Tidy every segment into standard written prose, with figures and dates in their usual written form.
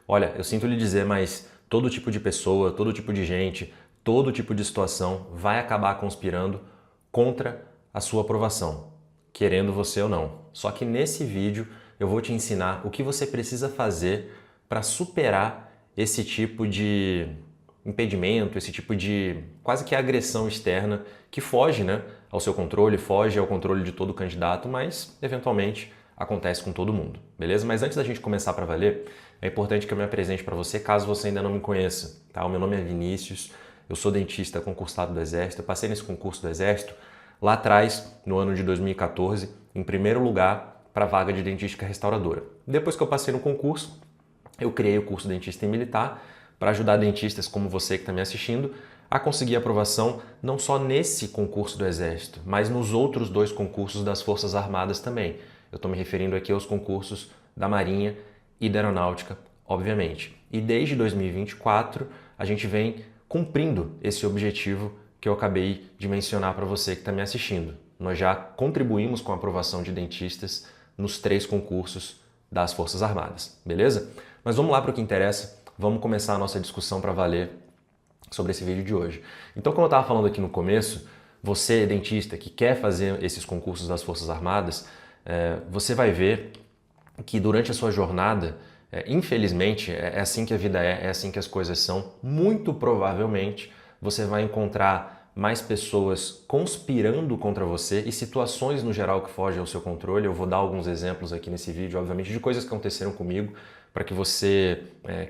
Olha, eu sinto lhe dizer, mas todo tipo de pessoa, todo tipo de gente, todo tipo de situação vai acabar conspirando contra a sua aprovação, querendo você ou não. Só que nesse vídeo eu vou te ensinar o que você precisa fazer para superar esse tipo de impedimento, esse tipo de quase que agressão externa que foge, né, ao seu controle, foge ao controle de todo candidato, mas eventualmente acontece com todo mundo, beleza? Mas antes da gente começar para valer, é importante que eu me apresente para você, caso você ainda não me conheça, tá? O meu nome é Vinícius, eu sou dentista concursado do Exército, eu passei nesse concurso do Exército lá atrás, no ano de 2014, em primeiro lugar para a vaga de dentística restauradora. Depois que eu passei no concurso, eu criei o curso Dentista e Militar para ajudar dentistas como você que está me assistindo a conseguir aprovação não só nesse concurso do Exército, mas nos outros dois concursos das Forças Armadas também. Eu estou me referindo aqui aos concursos da Marinha e da Aeronáutica, obviamente. E desde 2024 a gente vem cumprindo esse objetivo que eu acabei de mencionar para você que está me assistindo. Nós já contribuímos com a aprovação de dentistas nos 3 concursos das Forças Armadas, beleza? Mas vamos lá para o que interessa, vamos começar a nossa discussão para valer sobre esse vídeo de hoje. Então, como eu estava falando aqui no começo, você, dentista, que quer fazer esses concursos das Forças Armadas, você vai ver que durante a sua jornada, infelizmente, é assim que a vida é assim que as coisas são, muito provavelmente você vai encontrar mais pessoas conspirando contra você e situações no geral que fogem ao seu controle. Eu vou dar alguns exemplos aqui nesse vídeo, obviamente, de coisas que aconteceram comigo, para que você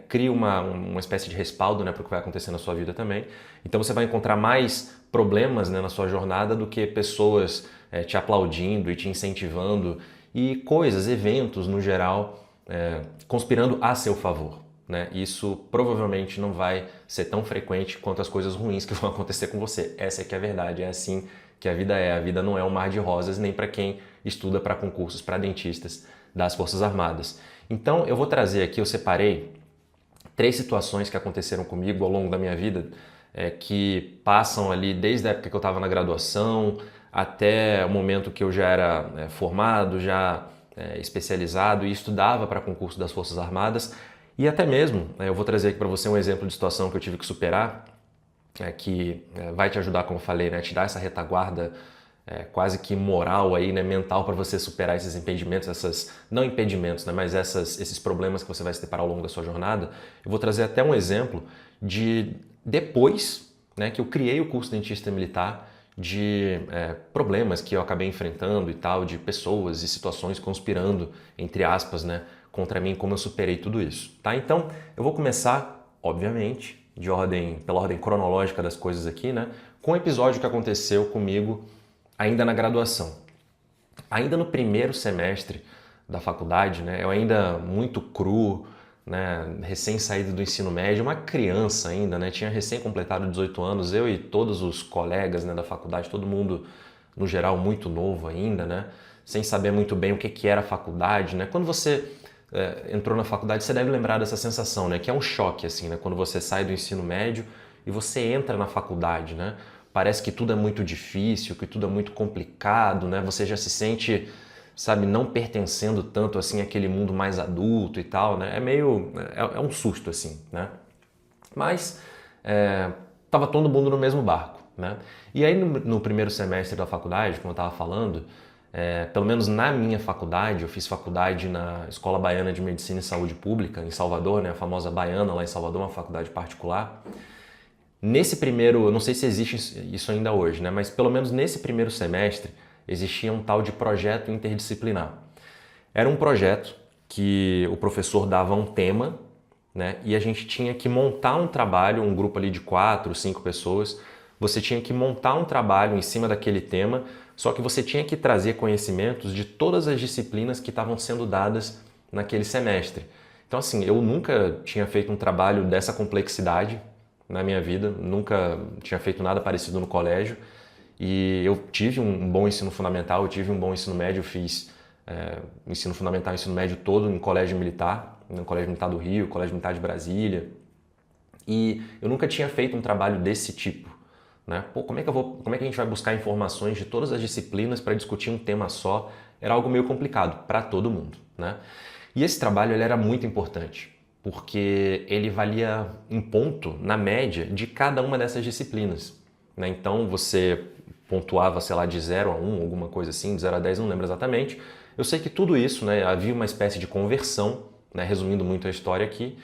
crie uma espécie de respaldo, né, para o que vai acontecer na sua vida também. Então você vai encontrar mais problemas, né, na sua jornada do que pessoas te aplaudindo e te incentivando e coisas, eventos no geral, conspirando a seu favor, né? Isso provavelmente não vai ser tão frequente quanto as coisas ruins que vão acontecer com você. Essa é que é a verdade, é assim que a vida é. A vida não é um mar de rosas nem para quem estuda para concursos, para dentistas das Forças Armadas. Então eu vou trazer aqui, eu separei 3 situações que aconteceram comigo ao longo da minha vida, que passam ali desde a época que eu estava na graduação até o momento que eu já era formado, já especializado e estudava para concurso das Forças Armadas. E até mesmo, eu vou trazer aqui para você um exemplo de situação que eu tive que superar, que vai te ajudar, como eu falei, né, a te dar essa retaguarda quase que moral aí, né, mental para você superar esses impedimentos, não impedimentos, né, mas esses problemas que você vai se deparar ao longo da sua jornada. Eu vou trazer até um exemplo de depois, né, que eu criei o curso Dentista Militar, de problemas que eu acabei enfrentando e tal, de pessoas e situações conspirando, entre aspas, né, contra mim, como eu superei tudo isso, tá? Então, eu vou começar, obviamente, pela ordem cronológica das coisas aqui, né, com um episódio que aconteceu comigo ainda na graduação. Ainda no primeiro semestre da faculdade, né, eu ainda muito cru, né, recém-saído do ensino médio, uma criança ainda, né, tinha recém-completado 18 anos, eu e todos os colegas, né, da faculdade, todo mundo, no geral, muito novo ainda, né, sem saber muito bem o que era a faculdade, né. Quando você entrou na faculdade, você deve lembrar dessa sensação, né, que é um choque, assim, né, quando você sai do ensino médio e você entra na faculdade, né, parece que tudo é muito difícil, que tudo é muito complicado, né, você já se sente, sabe, não pertencendo tanto assim àquele mundo mais adulto e tal, né? É um susto assim, né? Mas tava todo mundo no mesmo barco, né? E aí no primeiro semestre da faculdade, como eu tava falando, pelo menos na minha faculdade, eu fiz faculdade na Escola Baiana de Medicina e Saúde Pública, em Salvador, né? A famosa Baiana lá em Salvador, uma faculdade particular. Nesse primeiro, eu não sei se existe isso ainda hoje, né? Mas pelo menos nesse primeiro semestre, existia um tal de projeto interdisciplinar. Era um projeto que o professor dava um tema, né, e a gente tinha que montar um trabalho, um grupo ali de 4, 5 pessoas, você tinha que montar um trabalho em cima daquele tema, só que você tinha que trazer conhecimentos de todas as disciplinas que estavam sendo dadas naquele semestre. Então assim, eu nunca tinha feito um trabalho dessa complexidade na minha vida, nunca tinha feito nada parecido no colégio, e eu tive um bom ensino fundamental, eu tive um bom ensino médio, eu fiz ensino fundamental e ensino médio todo em colégio militar, no Colégio Militar do Rio, Colégio Militar de Brasília, e eu nunca tinha feito um trabalho desse tipo, né? Pô, como é que a gente vai buscar informações de todas as disciplinas para discutir um tema só? Era algo meio complicado para todo mundo, né? E esse trabalho ele era muito importante. porque ele valia um ponto na média de cada uma dessas disciplinas, né? Então você pontuava, sei lá, de 0 a 1, alguma coisa assim, de 0 a 10, não lembro exatamente. Eu sei que tudo isso, né, havia uma espécie de conversão, né, resumindo muito a história aqui,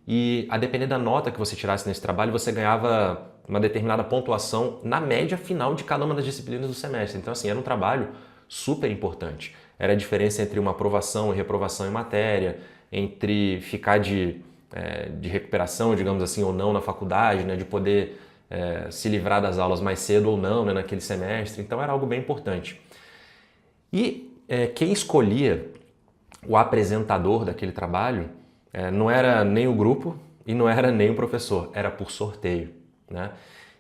e a depender da nota que você tirasse nesse trabalho, você ganhava uma determinada pontuação na média final de cada uma das disciplinas do semestre. Então, assim, era um trabalho super importante. Era a diferença entre uma aprovação e reprovação em matéria, entre ficar de recuperação, digamos assim, ou não na faculdade, né, de poder se livrar das aulas mais cedo ou não, né, naquele semestre. Então era algo bem importante. E quem escolhia o apresentador daquele trabalho não era nem o grupo e não era nem o professor, era por sorteio, né?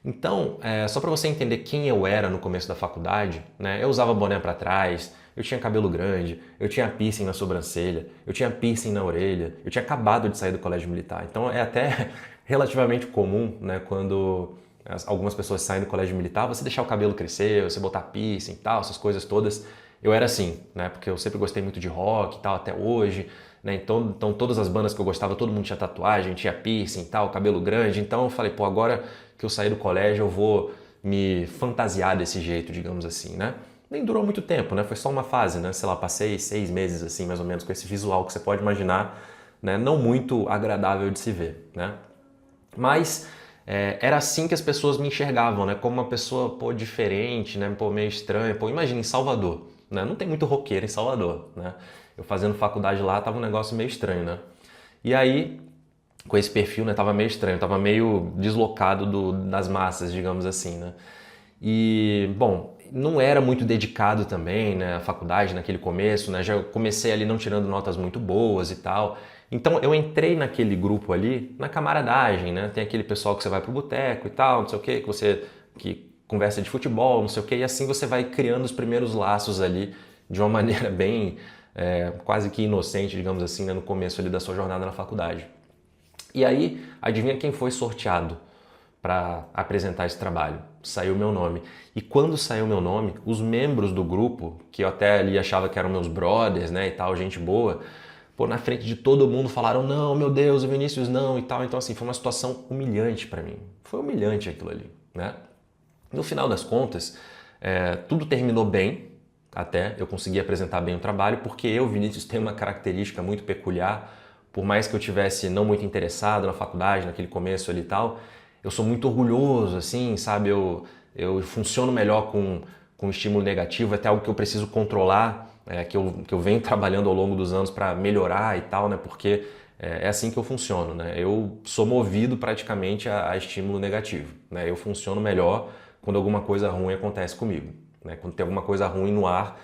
Então, só para você entender quem eu era no começo da faculdade, né, eu usava boné para trás, eu tinha cabelo grande, eu tinha piercing na sobrancelha, eu tinha piercing na orelha, eu tinha acabado de sair do colégio militar. Então é até relativamente comum, né, quando algumas pessoas saem do colégio militar, você deixar o cabelo crescer, você botar piercing e tal, essas coisas todas. Eu era assim, né, porque eu sempre gostei muito de rock e tal, até hoje, né, então todas as bandas que eu gostava, todo mundo tinha tatuagem, tinha piercing e tal, cabelo grande, então eu falei, pô, agora que eu saí do colégio eu vou me fantasiar desse jeito, digamos assim, né. Nem durou muito tempo, né, foi só uma fase, né, sei lá, passei 6 meses assim, mais ou menos, com esse visual que você pode imaginar, né, não muito agradável de se ver, né. Mas era assim que as pessoas me enxergavam, né? Como uma pessoa, pô, diferente, né? Pô, meio estranha. Pô, imagina, em Salvador, né? Não tem muito roqueiro em Salvador, né? Eu fazendo faculdade lá, tava um negócio meio estranho, né? E aí, com esse perfil, né? Tava meio estranho, tava meio deslocado das massas, digamos assim, né? E, bom, não era muito dedicado também, né? A faculdade naquele começo, né? Já comecei ali não tirando notas muito boas e tal. Então eu entrei naquele grupo ali na camaradagem, né? Tem aquele pessoal que você vai pro boteco e tal, não sei o quê, que conversa de futebol, não sei o quê, e assim você vai criando os primeiros laços ali de uma maneira bem quase que inocente, digamos assim, né? No começo ali da sua jornada na faculdade. E aí, adivinha quem foi sorteado para apresentar esse trabalho? Saiu meu nome. E quando saiu meu nome, os membros do grupo, que eu até ali achava que eram meus brothers, né, e tal, gente boa, pô, na frente de todo mundo falaram, não, meu Deus, o Vinícius não e tal. Então, assim, foi uma situação humilhante para mim. Foi humilhante aquilo ali, né? No final das contas, tudo terminou bem, até eu consegui apresentar bem o trabalho, porque eu, Vinícius, tenho uma característica muito peculiar. Por mais que eu tivesse não muito interessado na faculdade, naquele começo ali e tal, eu sou muito orgulhoso, assim, sabe? Eu funciono melhor com estímulo negativo, é até algo que eu preciso controlar, que eu venho trabalhando ao longo dos anos para melhorar e tal, né? Porque é assim que eu funciono, né? Eu sou movido praticamente a estímulo negativo, né? Eu funciono melhor quando alguma coisa ruim acontece comigo, né? Quando tem alguma coisa ruim no ar,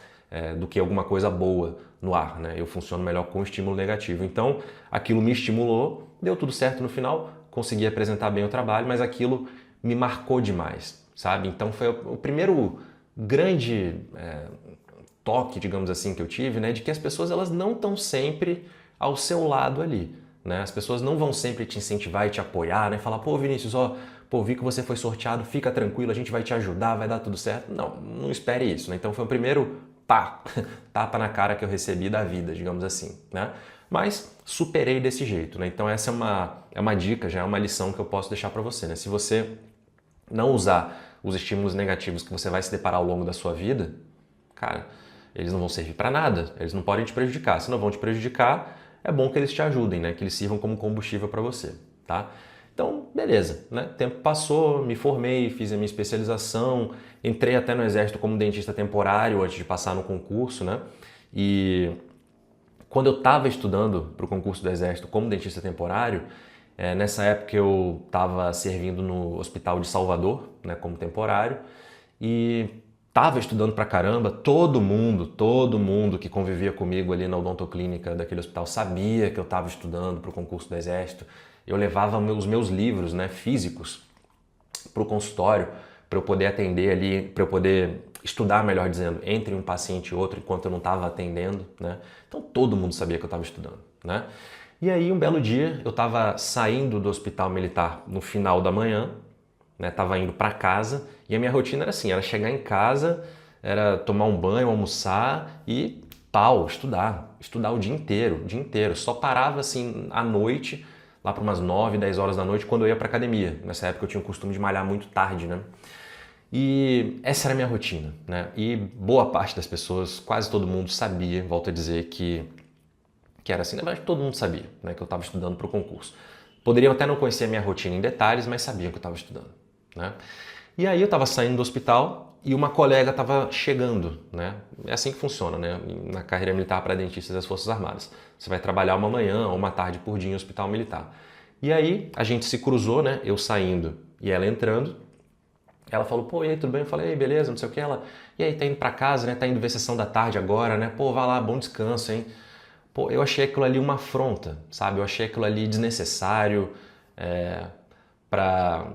do que alguma coisa boa no ar, né? Eu funciono melhor com estímulo negativo. Então, aquilo me estimulou, deu tudo certo no final, consegui apresentar bem o trabalho, mas aquilo me marcou demais, sabe? Então, foi o primeiro grande toque, digamos assim, que eu tive, né? De que as pessoas, elas não estão sempre ao seu lado ali, né? As pessoas não vão sempre te incentivar e te apoiar, né? Falar, pô, Vinícius, ó, pô, vi que você foi sorteado, fica tranquilo, a gente vai te ajudar, vai dar tudo certo. Não espere isso, né? Então, foi o primeiro tapa na cara que eu recebi da vida, digamos assim, né? Mas superei desse jeito, né? Então essa é uma dica, já é uma lição que eu posso deixar para você, né? Se você não usar os estímulos negativos que você vai se deparar ao longo da sua vida, cara, eles não vão servir para nada, eles não podem te prejudicar. Se não vão te prejudicar, é bom que eles te ajudem, né? Que eles sirvam como combustível para você, tá? Então, beleza, né? O tempo passou, me formei, fiz a minha especialização, entrei até no Exército como dentista temporário antes de passar no concurso, né? E quando eu estava estudando para o concurso do Exército como dentista temporário, nessa época eu estava servindo no Hospital de Salvador, né, como temporário, e estava estudando pra caramba. Todo mundo que convivia comigo ali na odontoclínica daquele hospital sabia que eu estava estudando para o concurso do Exército. Eu levava os meus livros, né, físicos para o consultório para eu poder atender ali, para eu poder estudar, melhor dizendo, entre um paciente e outro enquanto eu não estava atendendo, né? Então todo mundo sabia que eu estava estudando, né? E aí um belo dia eu estava saindo do hospital militar no final da manhã, né? Tava indo para casa e a minha rotina era assim, era chegar em casa, era tomar um banho, almoçar e pau, estudar o dia inteiro. Só parava assim à noite, lá para umas 9, 10 horas da noite, quando eu ia para academia. Nessa época eu tinha o costume de malhar muito tarde, né? E essa era a minha rotina, né? E boa parte das pessoas, quase todo mundo sabia, volto a dizer que era assim, na verdade todo mundo sabia, né, que eu estava estudando para o concurso. Poderiam até não conhecer a minha rotina em detalhes, mas sabiam que eu estava estudando, né? E aí eu estava saindo do hospital e uma colega estava chegando, né? É assim que funciona, né? Na carreira militar para dentistas das Forças Armadas. Você vai trabalhar uma manhã ou uma tarde por dia em hospital militar. E aí a gente se cruzou, né? Eu saindo e ela entrando. Ela falou, pô, e aí, tudo bem? Eu falei, beleza, não sei o que. Ela, e aí, tá indo pra casa, né? Tá indo ver sessão da tarde agora, né? Pô, vai lá, bom descanso, hein? Pô, eu achei aquilo ali uma afronta, sabe? Eu achei aquilo ali desnecessário, pra,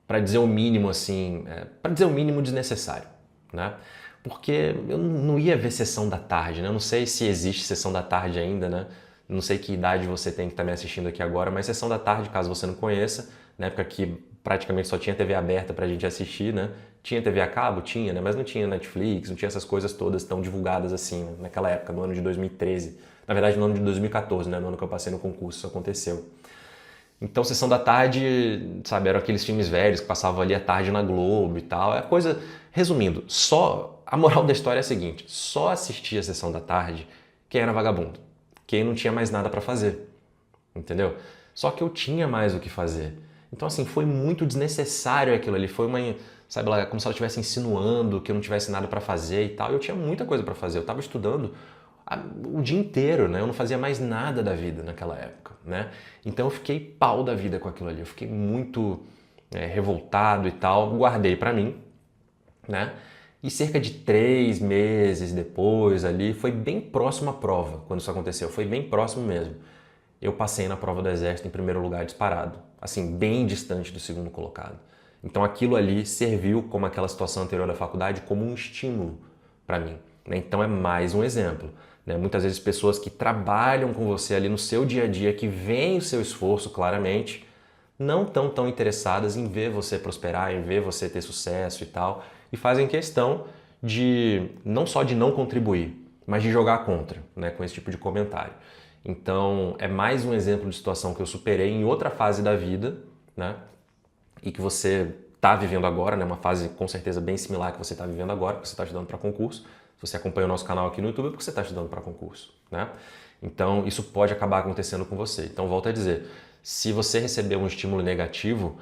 pra dizer o mínimo, assim, pra dizer o mínimo desnecessário, né? Porque eu não ia ver sessão da tarde, né? Eu não sei se existe sessão da tarde ainda, né? Não sei que idade você tem que estar me assistindo aqui agora, mas sessão da tarde, caso você não conheça, na época que praticamente só tinha TV aberta pra gente assistir, né? Tinha TV a cabo? Tinha, né? Mas não tinha Netflix, não tinha essas coisas todas tão divulgadas assim, né? Naquela época, no ano de 2013. Na verdade, no ano de 2014, né? No ano que eu passei no concurso, isso aconteceu. Então, sessão da tarde, sabe, eram aqueles filmes velhos que passavam ali à tarde na Globo e tal. É coisa. Resumindo, só. A moral da história é a seguinte: só assistia a sessão da tarde quem era vagabundo, quem não tinha mais nada pra fazer. Entendeu? Só que eu tinha mais o que fazer. Então, assim, foi muito desnecessário aquilo ali. Foi uma, sabe lá, como se ela estivesse insinuando que eu não tivesse nada pra fazer e tal. Eu tinha muita coisa pra fazer. Eu tava estudando o dia inteiro, né? Eu não fazia mais nada da vida naquela época, né? Então eu fiquei pau da vida com aquilo ali. Eu fiquei muito revoltado e tal. Guardei pra mim, né? E cerca de 3 meses depois ali, foi bem próximo à prova quando isso aconteceu. Foi bem próximo mesmo. Eu passei na prova do Exército em primeiro lugar disparado, assim, bem distante do segundo colocado. Então aquilo ali serviu, como aquela situação anterior da faculdade, como um estímulo para mim, né? Então é mais um exemplo, né? Muitas vezes pessoas que trabalham com você ali no seu dia a dia, que veem o seu esforço claramente, não estão tão interessadas em ver você prosperar, em ver você ter sucesso e tal, e fazem questão de não só de não contribuir, mas de jogar contra, né, com esse tipo de comentário. Então, é mais um exemplo de situação que eu superei em outra fase da vida, né? E que você está vivendo agora, né? Uma fase com certeza bem similar que você está vivendo agora, porque você está estudando para concurso. Se você acompanha o nosso canal aqui no YouTube, é porque você está estudando para concurso, né? Então, isso pode acabar acontecendo com você. Então, volto a dizer, se você receber um estímulo negativo,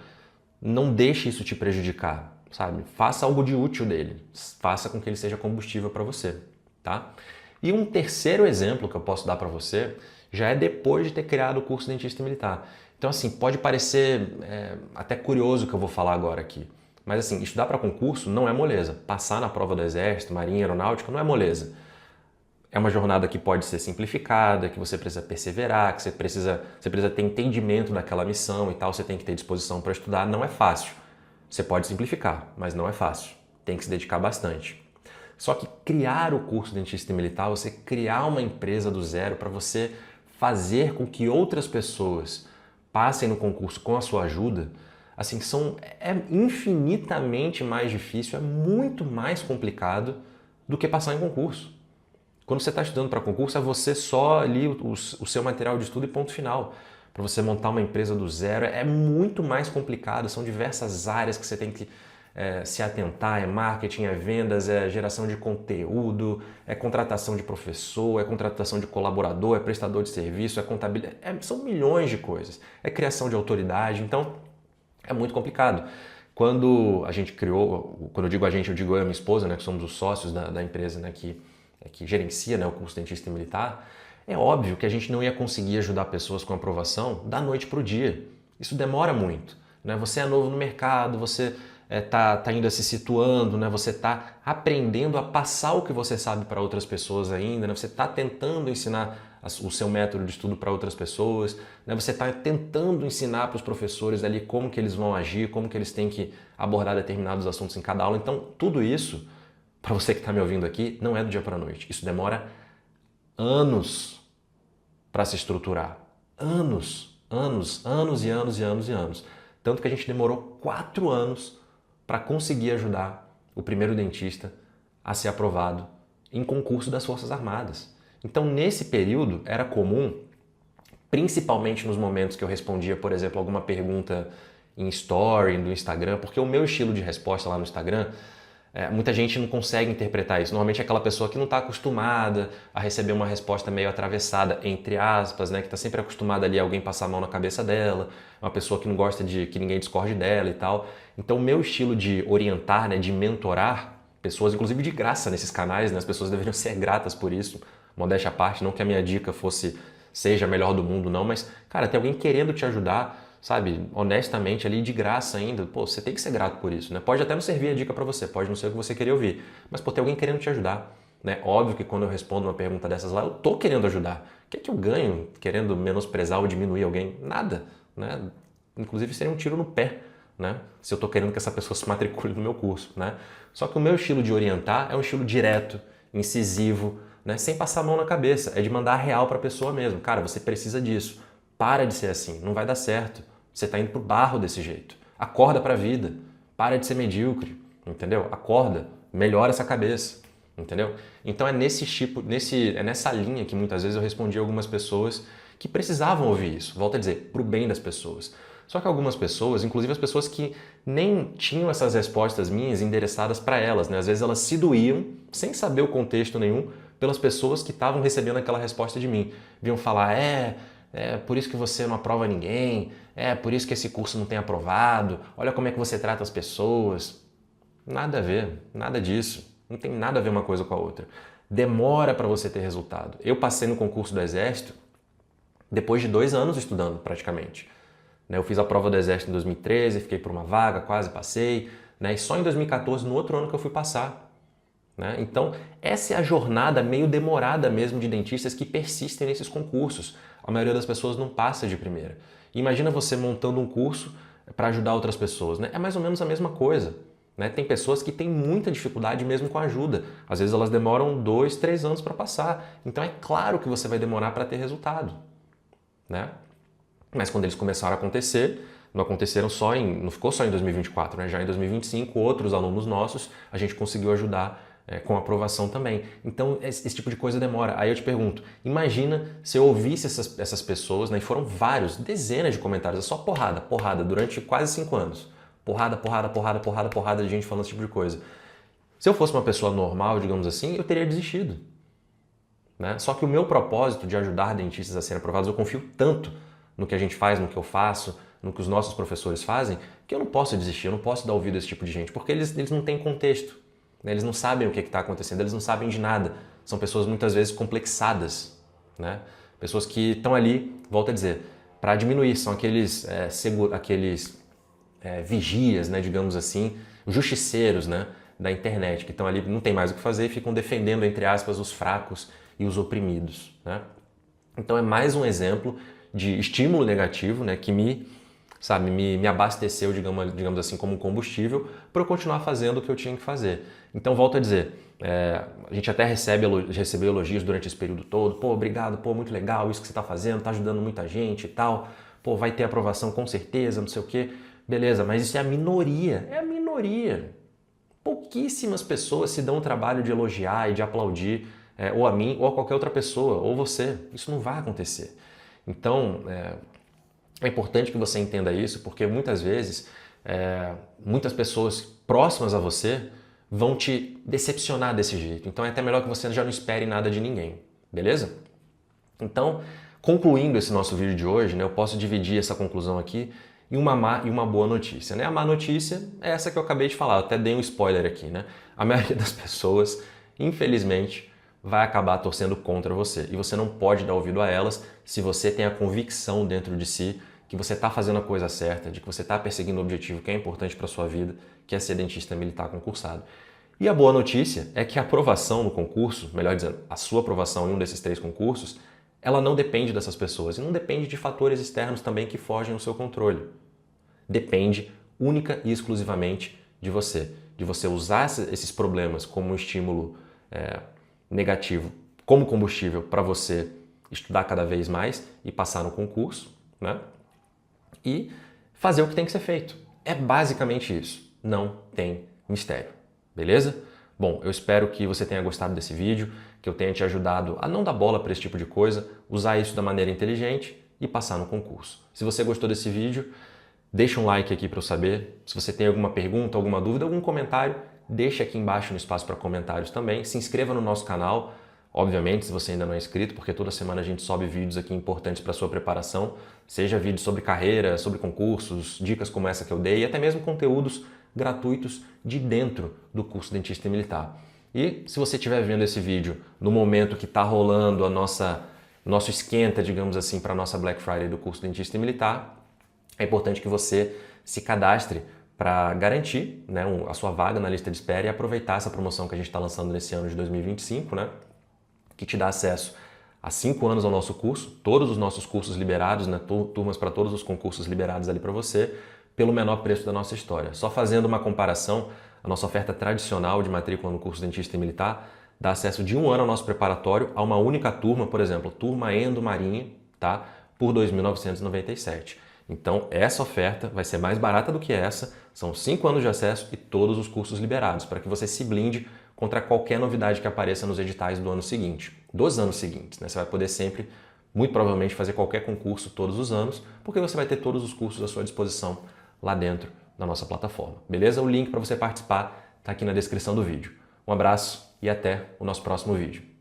não deixe isso te prejudicar, sabe? Faça algo de útil dele. Faça com que ele seja combustível para você, tá? E um terceiro exemplo que eu posso dar para você já é depois de ter criado o curso Dentista Militar. Então, assim, pode parecer até curioso o que eu vou falar agora aqui. Mas, assim, estudar para concurso não é moleza. Passar na prova do Exército, Marinha, Aeronáutica não é moleza. É uma jornada que pode ser simplificada, que você precisa perseverar, que você precisa ter entendimento daquela missão e tal, você tem que ter disposição para estudar. Não é fácil. Você pode simplificar, mas não é fácil. Tem que se dedicar bastante. Só que criar o curso Dentista Militar, você criar uma empresa do zero para você fazer com que outras pessoas passem no concurso com a sua ajuda, assim, é infinitamente mais difícil, é muito mais complicado do que passar em concurso. Quando você está estudando para concurso, é você só ali o seu material de estudo e ponto final. Para você montar uma empresa do zero é muito mais complicado, são diversas áreas que você tem que se atentar, é marketing, é vendas, é geração de conteúdo, é contratação de professor, é contratação de colaborador, é prestador de serviço, é contabilidade, são milhões de coisas, é criação de autoridade, então é muito complicado. Quando a gente criou, quando eu digo a gente, eu digo eu e a minha esposa, né, que somos os sócios da empresa, né, que gerencia, né, o curso Dentista Militar, é óbvio que a gente não ia conseguir ajudar pessoas com aprovação da noite para o dia. Isso demora muito, né? Você é novo no mercado, você tá indo se situando, né? Você está aprendendo a passar o que você sabe para outras pessoas ainda, né? Você está tentando ensinar o seu método de estudo para outras pessoas, né? Você está tentando ensinar para os professores ali como que eles vão agir, como que eles têm que abordar determinados assuntos em cada aula. Então, tudo isso, para você que está me ouvindo aqui, não é do dia para a noite. Isso demora anos para se estruturar. Anos e anos. Tanto que a gente demorou 4 anos para conseguir ajudar o primeiro dentista a ser aprovado em concurso das Forças Armadas. Então, nesse período, era comum, principalmente nos momentos que eu respondia, por exemplo, alguma pergunta em story do Instagram, porque o meu estilo de resposta lá no Instagram, muita gente não consegue interpretar isso. Normalmente é aquela pessoa que não está acostumada a receber uma resposta meio atravessada, entre aspas, né? Que está sempre acostumada ali a alguém passar a mão na cabeça dela, uma pessoa que não gosta de que ninguém discorde dela e tal. Então o meu estilo de orientar, né, de mentorar pessoas, inclusive de graça nesses canais, né? As pessoas deveriam ser gratas por isso, modéstia à parte, não que a minha dica seja a melhor do mundo não, mas, cara, tem alguém querendo te ajudar, sabe, honestamente ali de graça ainda, pô, você tem que ser grato por isso, né? Pode até não servir a dica para você, pode não ser o que você queria ouvir, mas pô, tem alguém querendo te ajudar, né? Óbvio que quando eu respondo uma pergunta dessas lá, eu tô querendo ajudar. O que é que eu ganho querendo menosprezar ou diminuir alguém? Nada, né? Inclusive seria um tiro no pé, né? Se eu tô querendo que essa pessoa se matricule no meu curso, né? Só que o meu estilo de orientar é um estilo direto, incisivo, né? Sem passar a mão na cabeça, é de mandar a real para a pessoa mesmo. Cara, você precisa disso. Para de ser assim, não vai dar certo. Você está indo pro barro desse jeito. Acorda para a vida. Para de ser medíocre, entendeu? Acorda, melhora essa cabeça, entendeu? Então é nessa linha que muitas vezes eu respondi a algumas pessoas que precisavam ouvir isso. Volto a dizer, pro bem das pessoas. Só que algumas pessoas, inclusive as pessoas que nem tinham essas respostas minhas endereçadas para elas, né? Às vezes elas se doíam, sem saber o contexto nenhum, pelas pessoas que estavam recebendo aquela resposta de mim. Vinham falar, é por isso que você não aprova ninguém, é por isso que esse curso não tem aprovado, olha como é que você trata as pessoas. Nada a ver, nada disso. Não tem nada a ver uma coisa com a outra. Demora para você ter resultado. Eu passei no concurso do Exército depois de 2 anos estudando, praticamente. Eu fiz a prova do Exército em 2013, fiquei por uma vaga, quase passei, e só em 2014, no outro ano, que eu fui passar. Então, essa é a jornada meio demorada mesmo de dentistas que persistem nesses concursos. A maioria das pessoas não passa de primeira. Imagina você montando um curso para ajudar outras pessoas. É mais ou menos a mesma coisa. Tem pessoas que têm muita dificuldade mesmo com ajuda. Às vezes elas demoram 2, 3 anos para passar. Então é claro que você vai demorar para ter resultado. Mas quando eles começaram a acontecer, não ficou só em 2024, já em 2025, outros alunos nossos, a gente conseguiu ajudar com aprovação também. Então, esse tipo de coisa demora. Aí eu te pergunto, imagina se eu ouvisse essas pessoas, e foram dezenas de comentários, é só porrada, durante quase 5 anos. Porrada de gente falando esse tipo de coisa. Se eu fosse uma pessoa normal, digamos assim, eu teria desistido. Só que o meu propósito de ajudar dentistas a serem aprovados, eu confio tanto no que a gente faz, no que eu faço, no que os nossos professores fazem, que eu não posso desistir, eu não posso dar ouvido a esse tipo de gente, porque eles não têm contexto. Eles não sabem o que está acontecendo, eles não sabem de nada. São pessoas muitas vezes complexadas. Pessoas que estão ali, volto a dizer, para diminuir. São aqueles vigias, digamos assim, justiceiros da internet, que estão ali, não tem mais o que fazer e ficam defendendo, entre aspas, os fracos e os oprimidos. Então é mais um exemplo de estímulo negativo que me abasteceu, digamos assim, como um combustível para eu continuar fazendo o que eu tinha que fazer. Então, volto a dizer, a gente até recebeu elogios durante esse período todo. Pô, obrigado, pô, muito legal isso que você está fazendo, está ajudando muita gente e tal. Pô, vai ter aprovação com certeza, não sei o quê. Beleza, mas isso é a minoria, Pouquíssimas pessoas se dão o trabalho de elogiar e de aplaudir ou a mim ou a qualquer outra pessoa, ou você. Isso não vai acontecer. Então, é importante que você entenda isso, porque muitas vezes muitas pessoas próximas a você vão te decepcionar desse jeito. Então é até melhor que você já não espere nada de ninguém, beleza? Então, concluindo esse nosso vídeo de hoje, eu posso dividir essa conclusão aqui em uma má e uma boa notícia. A má notícia é essa que eu acabei de falar, eu até dei um spoiler aqui. A maioria das pessoas, infelizmente, vai acabar torcendo contra você. E você não pode dar ouvido a elas se você tem a convicção dentro de si que você está fazendo a coisa certa, de que você está perseguindo o objetivo que é importante para a sua vida, que é ser dentista militar concursado. E a boa notícia é que a aprovação no concurso, melhor dizendo, a sua aprovação em um desses 3 concursos, ela não depende dessas pessoas e não depende de fatores externos também que fogem ao seu controle. Depende única e exclusivamente de você usar esses problemas como um estímulo negativo, como combustível para você estudar cada vez mais e passar no concurso, e fazer o que tem que ser feito. É basicamente isso. Não tem mistério. Beleza? Bom, eu espero que você tenha gostado desse vídeo, que eu tenha te ajudado a não dar bola para esse tipo de coisa, usar isso da maneira inteligente e passar no concurso. Se você gostou desse vídeo, deixa um like aqui para eu saber. Se você tem alguma pergunta, alguma dúvida, algum comentário, deixa aqui embaixo no espaço para comentários também. Se inscreva no nosso canal, obviamente, se você ainda não é inscrito, porque toda semana a gente sobe vídeos aqui importantes para a sua preparação, seja vídeos sobre carreira, sobre concursos, dicas como essa que eu dei e até mesmo conteúdos gratuitos de dentro do curso Dentista e Militar. E se você estiver vendo esse vídeo no momento que está rolando nosso esquenta, digamos assim, para a nossa Black Friday do curso Dentista e Militar, é importante que você se cadastre para garantir, né, a sua vaga na lista de espera e aproveitar essa promoção que a gente está lançando nesse ano de 2025, né, que te dá acesso a 5 anos ao nosso curso, todos os nossos cursos liberados, né, turmas para todos os concursos liberados ali para você, pelo menor preço da nossa história. Só fazendo uma comparação, a nossa oferta tradicional de matrícula no curso Dentista e Militar dá acesso de 1 ano ao nosso preparatório a uma única turma, por exemplo, turma Endo Marinha, tá? Por R$ 2.997. Então, essa oferta vai ser mais barata do que essa, são 5 anos de acesso e todos os cursos liberados, para que você se blinde contra qualquer novidade que apareça nos editais do ano seguinte, dos anos seguintes, né? Você vai poder sempre, muito provavelmente, fazer qualquer concurso todos os anos, porque você vai ter todos os cursos à sua disposição lá dentro da nossa plataforma. Beleza? O link para você participar está aqui na descrição do vídeo. Um abraço e até o nosso próximo vídeo.